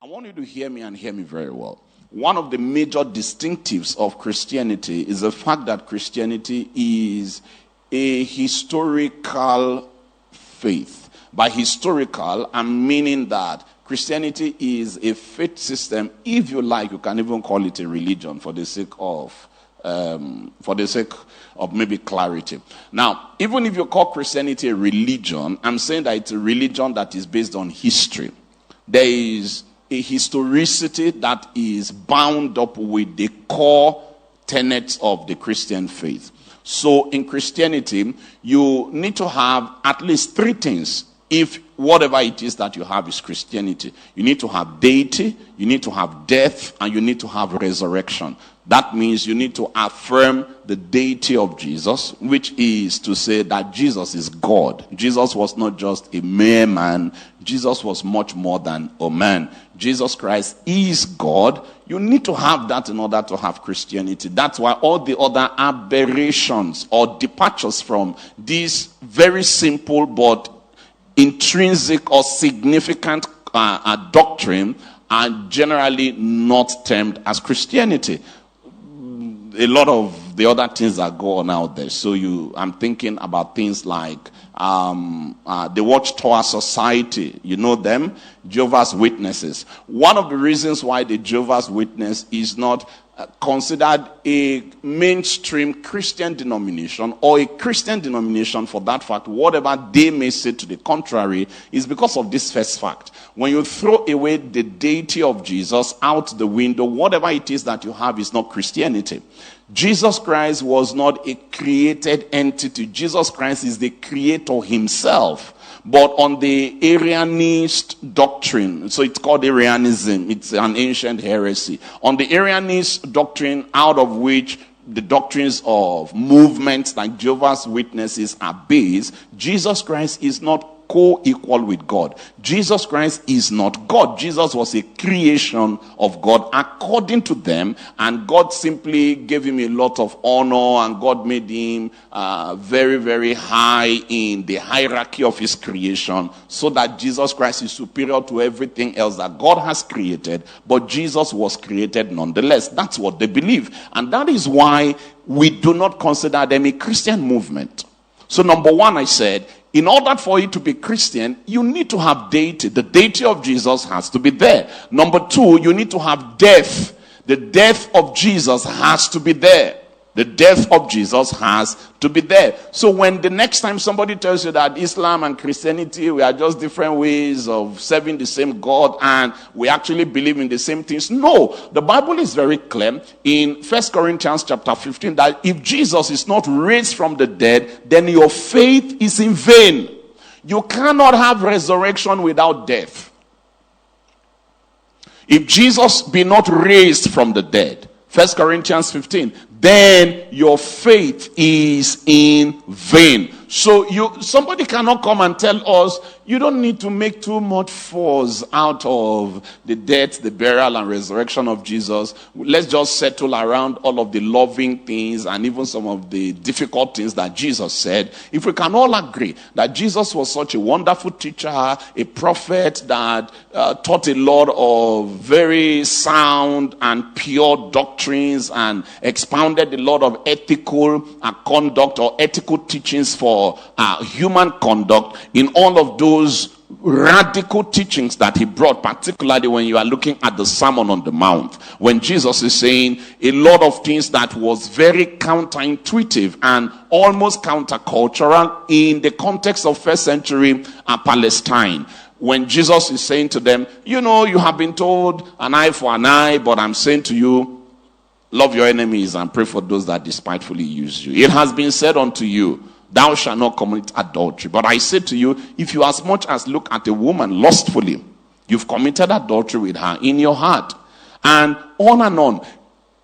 want you to hear me and hear me very well. One of the major distinctives of Christianity is the fact that Christianity is a historical faith. By historical, I'm meaning that Christianity is a faith system. If you like, you can even call it a religion for the sake of maybe clarity. Now, even if you call Christianity a religion, I'm saying that it's a religion that is based on history. There is a historicity that is bound up with the core tenets of the Christian faith. So in Christianity, you need to have at least three things. If whatever it is that you have is Christianity, you need to have deity, you need to have death, and you need to have resurrection. That means you need to affirm the deity of Jesus, which is to say that Jesus is God. Jesus was not just a mere man. Jesus was much more than a man. Jesus Christ is God. You need to have that in order to have Christianity. That's why all the other aberrations or departures from this very simple but intrinsic or significant doctrine are generally not termed as Christianity. A lot of the other things that go on out there. So I'm thinking about things like the Watchtower Society. You know them? Jehovah's Witnesses. One of the reasons why the Jehovah's Witness is not considered a mainstream Christian denomination, or a Christian denomination for that fact, whatever they may say to the contrary, is because of this first fact. When you throw away the deity of Jesus out the window, whatever it is that you have is not Christianity. Jesus Christ was not a created entity. Jesus Christ is the creator himself. But on the Arianist doctrine, so it's called Arianism, it's an ancient heresy. On the Arianist doctrine, out of which the doctrines of movements like Jehovah's Witnesses are based, Jesus Christ is not co-equal with God. Jesus Christ is not God. Jesus was a creation of God according to them, and God simply gave him a lot of honor, and God made him very, very high in the hierarchy of his creation, so that Jesus Christ is superior to everything else that God has created, but Jesus was created nonetheless. That's what they believe, and that is why we do not consider them a Christian movement. So number one, I said, in order for you to be Christian, you need to have deity. The deity of Jesus has to be there. Number two, you need to have death. The death of Jesus has to be there. The death of Jesus has to be there. So when the next time somebody tells you that Islam and Christianity, we are just different ways of serving the same God and we actually believe in the same things. No, the Bible is very clear in 1 Corinthians chapter 15 that if Jesus is not raised from the dead, then your faith is in vain. You cannot have resurrection without death. If Jesus be not raised from the dead, 1 Corinthians 15, then your faith is in vain. So somebody cannot come and tell us, you don't need to make too much fuss out of the death, the burial, and resurrection of Jesus. Let's just settle around all of the loving things and even some of the difficult things that Jesus said. If we can all agree that Jesus was such a wonderful teacher, a prophet that taught a lot of very sound and pure doctrines and expounded a lot of ethical conduct or ethical teachings for human conduct, in all of those radical teachings that he brought, particularly when you are looking at the Sermon on the Mount, when Jesus is saying a lot of things that was very counterintuitive and almost countercultural in the context of first century Palestine. When Jesus is saying to them, you have been told an eye for an eye, but I'm saying to you, love your enemies and pray for those that despitefully use you. It has been said unto you, thou shalt not commit adultery. But I say to you, if you as much as look at a woman lustfully, you've committed adultery with her in your heart. And on.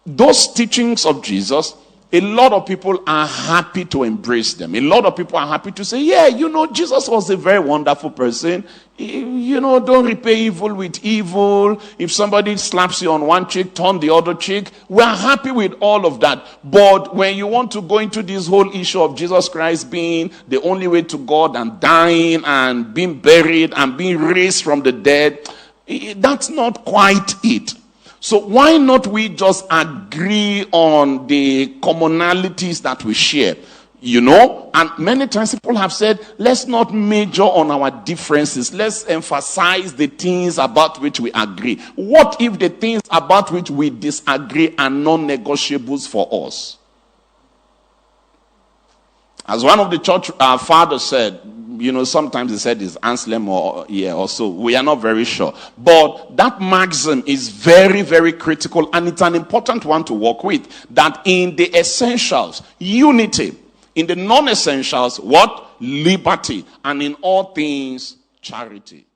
Those teachings of Jesus, a lot of people are happy to embrace them. A lot of people are happy to say, yeah, Jesus was a very wonderful person. Don't repay evil with evil. If somebody slaps you on one cheek, turn the other cheek. We're happy with all of that. But when you want to go into this whole issue of Jesus Christ being the only way to God and dying and being buried and being raised from the dead, That's not quite it. So why not we just agree on the commonalities that we share? And many times people have said, let's not major on our differences. Let's emphasize the things about which we agree. What if the things about which we disagree are non-negotiables for us? As one of the church fathers said, sometimes he said it's Anselm or so. We are not very sure. But that maxim is very, very critical, and it's an important one to work with. That in the essentials, unity. In the non-essentials, what? Liberty. And in all things, charity.